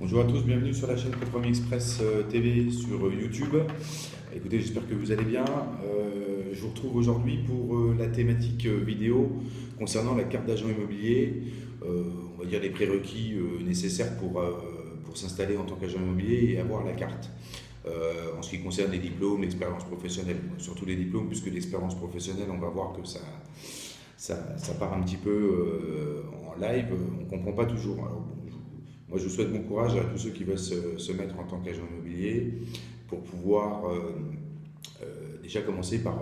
Bonjour à tous, bienvenue sur la chaîne Compromis Express TV sur YouTube. Écoutez, j'espère que vous allez bien. Je vous retrouve aujourd'hui pour la thématique vidéo concernant la carte d'agent immobilier. On va dire les prérequis nécessaires pour s'installer en tant qu'agent immobilier et avoir la carte. En ce qui concerne les diplômes, l'expérience professionnelle, surtout les diplômes, puisque l'expérience professionnelle, on va voir que ça part un petit peu en live, on ne comprend pas toujours. Alors, bon, moi, je souhaite bon courage à tous ceux qui veulent se mettre en tant qu'agent immobilier pour pouvoir déjà commencer par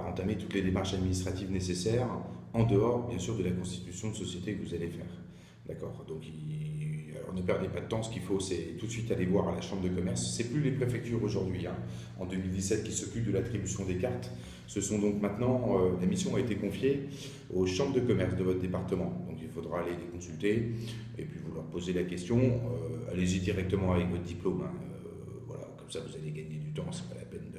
entamer toutes les démarches administratives nécessaires, en dehors, bien sûr, de la constitution de société que vous allez faire. D'accord. Donc, alors ne perdez pas de temps, ce qu'il faut, c'est tout de suite aller voir à la chambre de commerce. C'est plus les préfectures aujourd'hui, hein, en 2017, qui s'occupent de l'attribution des cartes. Ce sont donc maintenant, la mission a été confiée aux chambres de commerce de votre département. Donc, il faudra aller les consulter et puis vous leur posez la question. Allez-y directement avec votre diplôme, hein. Voilà, comme ça, vous allez gagner du temps. C'est pas la peine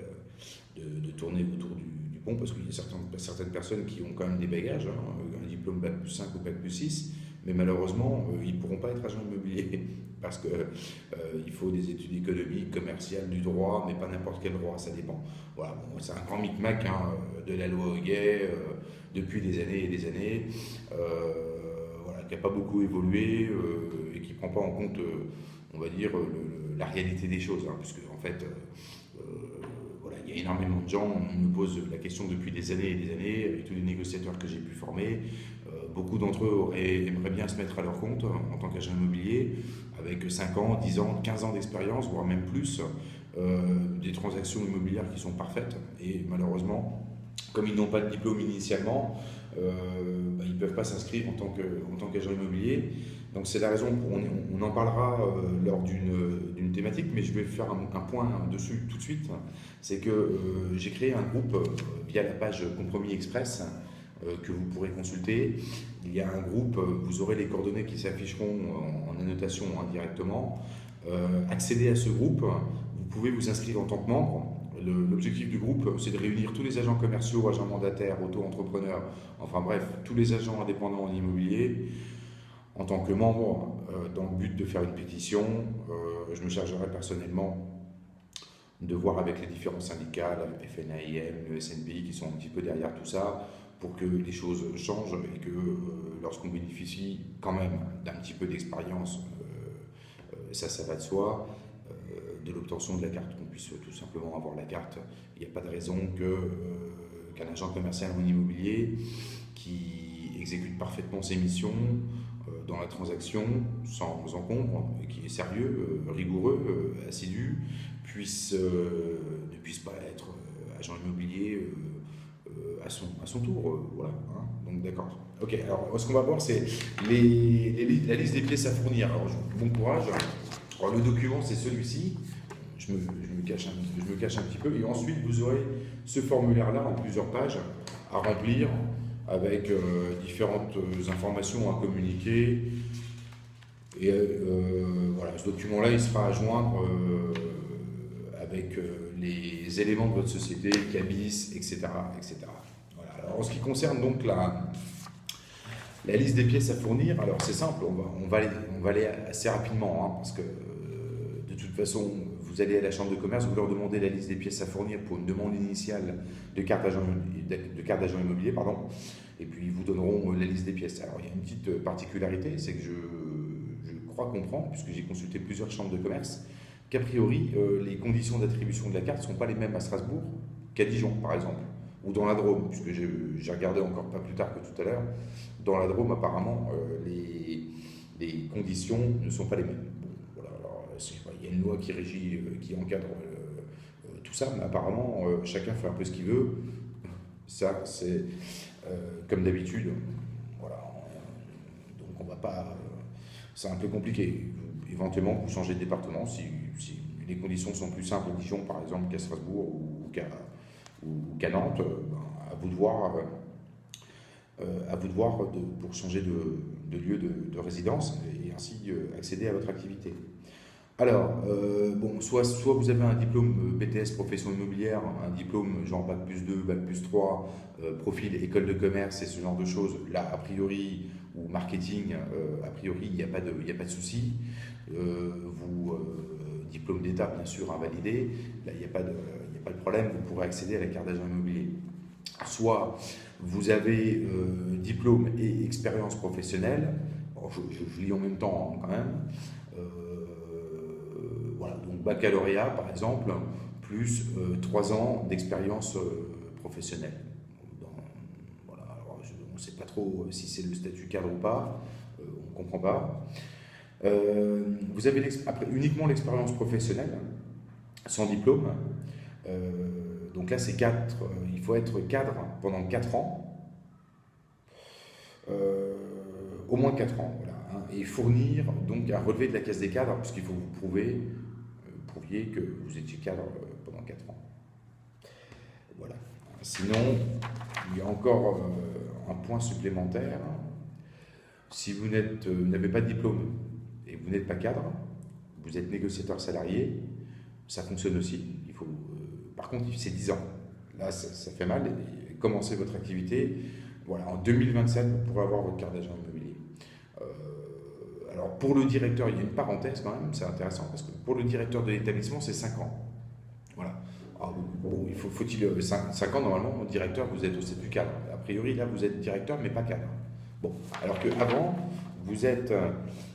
de tourner autour du pont, parce qu'il y a certaines personnes qui ont quand même des bagages, hein, un diplôme Bac+5 ou Bac+6, mais malheureusement, ils ne pourront pas être agents immobiliers parce qu'il faut des études économiques, commerciales, du droit, mais pas n'importe quel droit, ça dépend. Voilà, bon, c'est un grand micmac, hein, de la loi Hoguet depuis des années et des années, voilà, qui n'a pas beaucoup évolué et qui ne prend pas en compte, on va dire, la réalité des choses, hein, puisque en fait, voilà, il y a énormément de gens, on me pose la question depuis des années et des années, avec tous les négociateurs que j'ai pu former. Beaucoup d'entre eux aimeraient bien se mettre à leur compte en tant qu'agent immobilier, avec 5 ans, 10 ans, 15 ans d'expérience, voire même plus, des transactions immobilières qui sont parfaites. Et malheureusement, comme ils n'ont pas de diplôme initialement, ils ne peuvent pas s'inscrire en tant qu'agent immobilier. Donc c'est la raison, on en parlera lors d'une thématique, mais je vais faire un point dessus tout de suite. C'est que j'ai créé un groupe via la page Compromis Express que vous pourrez consulter. Il y a un groupe, vous aurez les coordonnées qui s'afficheront en annotation directement. Accédez à ce groupe, vous pouvez vous inscrire en tant que membre. L'objectif du groupe, c'est de réunir tous les agents commerciaux, agents mandataires, auto-entrepreneurs, enfin bref, tous les agents indépendants en immobilier, en tant que membre, dans le but de faire une pétition. Je me chargerai personnellement de voir avec les différents syndicats, la FNAIM, le SNPI, qui sont un petit peu derrière tout ça, pour que les choses changent et que lorsqu'on bénéficie quand même d'un petit peu d'expérience, ça va de soi, de l'obtention de la carte, qu'on puisse tout simplement avoir la carte. Il n'y a pas de raison qu'un agent commercial en immobilier qui exécute parfaitement ses missions dans la transaction, sans encombre, et qui est sérieux, rigoureux, assidu, ne puisse pas être agent immobilier à son tour. Voilà, hein. Donc d'accord. Ok, alors ce qu'on va voir, c'est la liste des pièces à fournir. Alors bon courage. Alors, le document, c'est celui-ci. Je me cache un petit peu. Et ensuite, vous aurez ce formulaire-là en plusieurs pages à remplir avec différentes informations à communiquer. Et voilà, ce document-là, il sera à joindre avec les éléments de votre société, CABIS, etc. etc. Voilà. Alors, en ce qui concerne donc la liste des pièces à fournir, alors c'est simple, on va aller assez rapidement, hein, parce que de toute façon, vous allez à la chambre de commerce, vous leur demandez la liste des pièces à fournir pour une demande initiale de carte d'agent immobilier, pardon, et puis ils vous donneront la liste des pièces. Alors il y a une petite particularité, c'est que je crois comprendre, puisque j'ai consulté plusieurs chambres de commerce, qu'a priori, les conditions d'attribution de la carte ne sont pas les mêmes à Strasbourg qu'à Dijon, par exemple, ou dans la Drôme, puisque j'ai regardé encore pas plus tard que tout à l'heure. Dans la Drôme, apparemment, les conditions ne sont pas les mêmes. Bon, voilà, alors, il y a une loi qui régit, qui encadre tout ça, mais apparemment, chacun fait un peu ce qu'il veut. Ça, c'est comme d'habitude. Voilà. Donc, on va pas. C'est un peu compliqué. Éventuellement, vous changez de département si les conditions sont plus simples à Dijon, par exemple, qu'à Strasbourg ou qu'à Nantes. À vous de voir. Pour changer de lieu de résidence et ainsi accéder à votre activité. Alors, bon, soit vous avez un diplôme BTS profession immobilière, un diplôme genre Bac+2, Bac+3, profil école de commerce et ce genre de choses. Là, a priori, ou marketing, a priori, il n'y a pas de souci. diplôme d'État bien sûr invalidé, là il n'y a pas de problème, vous pourrez accéder à la carte d'agent immobilier. Soit vous avez diplôme et expérience professionnelle, alors je lis en même temps hein, quand même, voilà, donc baccalauréat par exemple, plus 3 ans d'expérience professionnelle. Voilà, alors on ne sait pas trop si c'est le statut cadre ou pas, on ne comprend pas. Vous avez après, uniquement l'expérience professionnelle, sans diplôme. Donc là, c'est 4, il faut être cadre pendant 4 ans, au moins 4 ans, voilà, hein, et fournir donc un relevé de la caisse des cadres, puisqu'il faut que vous prouviez que vous étiez cadre pendant 4 ans. Voilà. Sinon, il y a encore un point supplémentaire. Si vous n'avez pas de diplôme et vous n'êtes pas cadre, vous êtes négociateur salarié, ça fonctionne aussi. Il faut, par contre, c'est 10 ans. Là, ça fait mal. Et commencez votre activité. Voilà, en 2027, vous pourrez avoir votre carte d'agent immobilier. Alors, pour le directeur, il y a une parenthèse quand même, c'est intéressant, parce que pour le directeur de l'établissement, c'est 5 ans. Voilà. Alors, bon, faut-il 5 ans, normalement, directeur, vous êtes au statut cadre. A priori, là, vous êtes directeur, mais pas cadre. Bon, alors qu'avant, vous êtes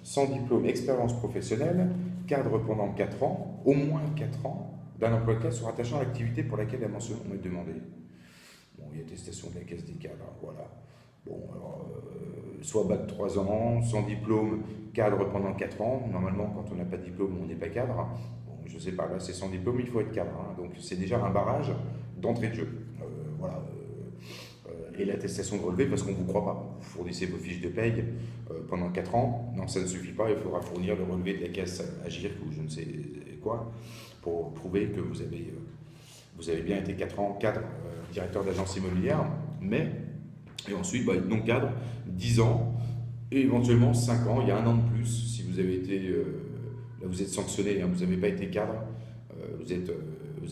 sans diplôme, expérience professionnelle, cadre pendant 4 ans, au moins 4 ans, d'un emploi cadre se rattachant à l'activité pour laquelle la mention est demandée. Bon, il y a attestation de la caisse des cadres, voilà. Bon, alors, soit bac 3 ans, sans diplôme, cadre pendant 4 ans. Normalement, quand on n'a pas de diplôme, on n'est pas cadre. Bon, je ne sais pas, là, c'est sans diplôme, il faut être cadre. Hein. Donc, c'est déjà un barrage d'entrée de jeu. Voilà. Et l'attestation de relevé, parce qu'on ne vous croit pas. Vous fournissez vos fiches de paye pendant 4 ans. Non, ça ne suffit pas. Il faudra fournir le relevé de la caisse Agirc ou je ne sais quoi pour prouver que vous avez bien été 4 ans cadre, directeur d'agence immobilière. Et ensuite, non cadre, 10 ans et éventuellement 5 ans. Il y a 1 an de plus si vous avez été. Là, vous êtes sanctionné, hein, vous n'avez pas été cadre, vous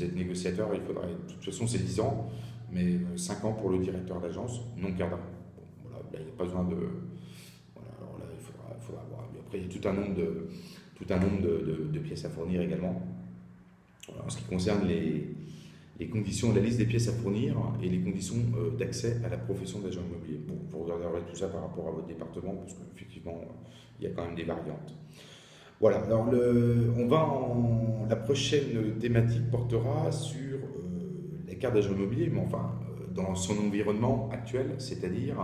êtes négociateur. Il faudra, de toute façon, c'est 10 ans. Mais 5 ans pour le directeur d'agence non cadre. Bon, voilà, là, il n'y a pas besoin de. Voilà, alors là, il faudra voir. Mais après, il y a tout un nombre de pièces à fournir également. Voilà, en ce qui concerne les conditions, la liste des pièces à fournir et les conditions d'accès à la profession d'agent immobilier. Bon, vous regarderez tout ça par rapport à votre département, parce qu'effectivement, il y a quand même des variantes. Voilà, alors la prochaine thématique portera sur la carte d'agent immobilier, mais enfin, dans son environnement actuel, c'est-à-dire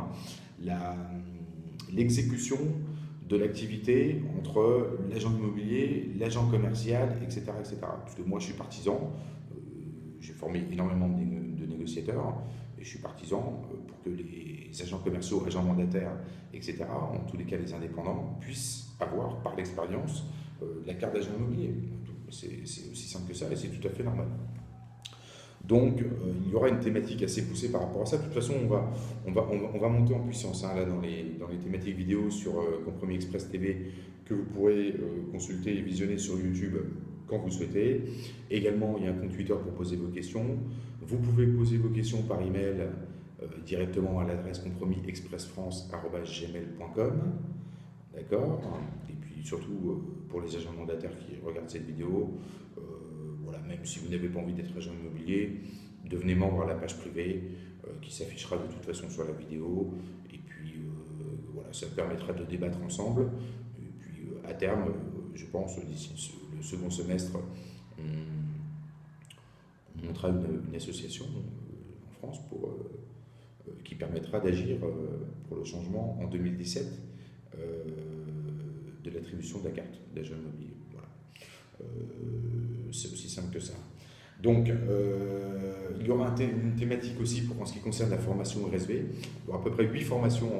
l'exécution de l'activité entre l'agent immobilier, l'agent commercial, etc., etc. Parce que moi, je suis partisan, j'ai formé énormément de négociateurs, et je suis partisan pour que les agents commerciaux, agents mandataires, etc., en tous les cas les indépendants, puissent avoir par l'expérience la carte d'agent immobilier. C'est aussi simple que ça et c'est tout à fait normal. Donc il y aura une thématique assez poussée par rapport à ça. De toute façon, on va monter en puissance hein, là, dans les thématiques vidéo sur Compromis Express TV que vous pourrez consulter et visionner sur YouTube quand vous souhaitez. Également, il y a un compte Twitter pour poser vos questions. Vous pouvez poser vos questions par email directement à l'adresse compromisexpressfrance@gmail.com. D'accord. Et puis surtout, pour les agents mandataires qui regardent cette vidéo, voilà, même si vous n'avez pas envie d'être agent immobilier, devenez membre à la page privée qui s'affichera de toute façon sur la vidéo. Et puis, voilà, ça permettra de débattre ensemble. Et puis, à terme, je pense, d'ici le second semestre, on montera une association en France qui permettra d'agir pour le changement en 2017 de l'attribution de la carte d'agent immobilier. Voilà. C'est aussi simple que ça. Donc, il y aura une thématique aussi en ce qui concerne la formation RSV. Il y aura à peu près 8 formations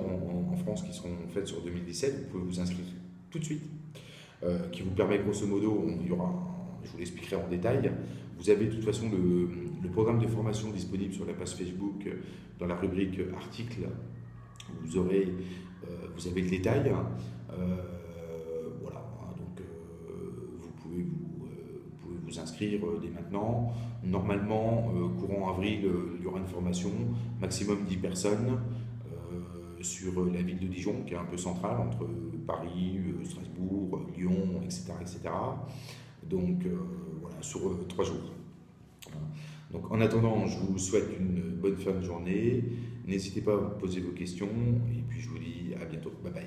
en France qui seront faites sur 2017. Vous pouvez vous inscrire tout de suite. Qui vous permet grosso modo, je vous l'expliquerai en détail. Vous avez de toute façon le programme de formation disponible sur la page Facebook dans la rubrique articles. Vous avez le détail. Voilà, donc vous pouvez vous inscrire dès maintenant. Normalement, courant avril, il y aura une formation, maximum 10 personnes. sur la ville de Dijon, qui est un peu centrale entre Paris, Strasbourg, Lyon, etc. etc. Donc voilà, sur 3 jours. Voilà. Donc en attendant, je vous souhaite une bonne fin de journée. N'hésitez pas à poser vos questions et puis je vous dis à bientôt. Bye bye.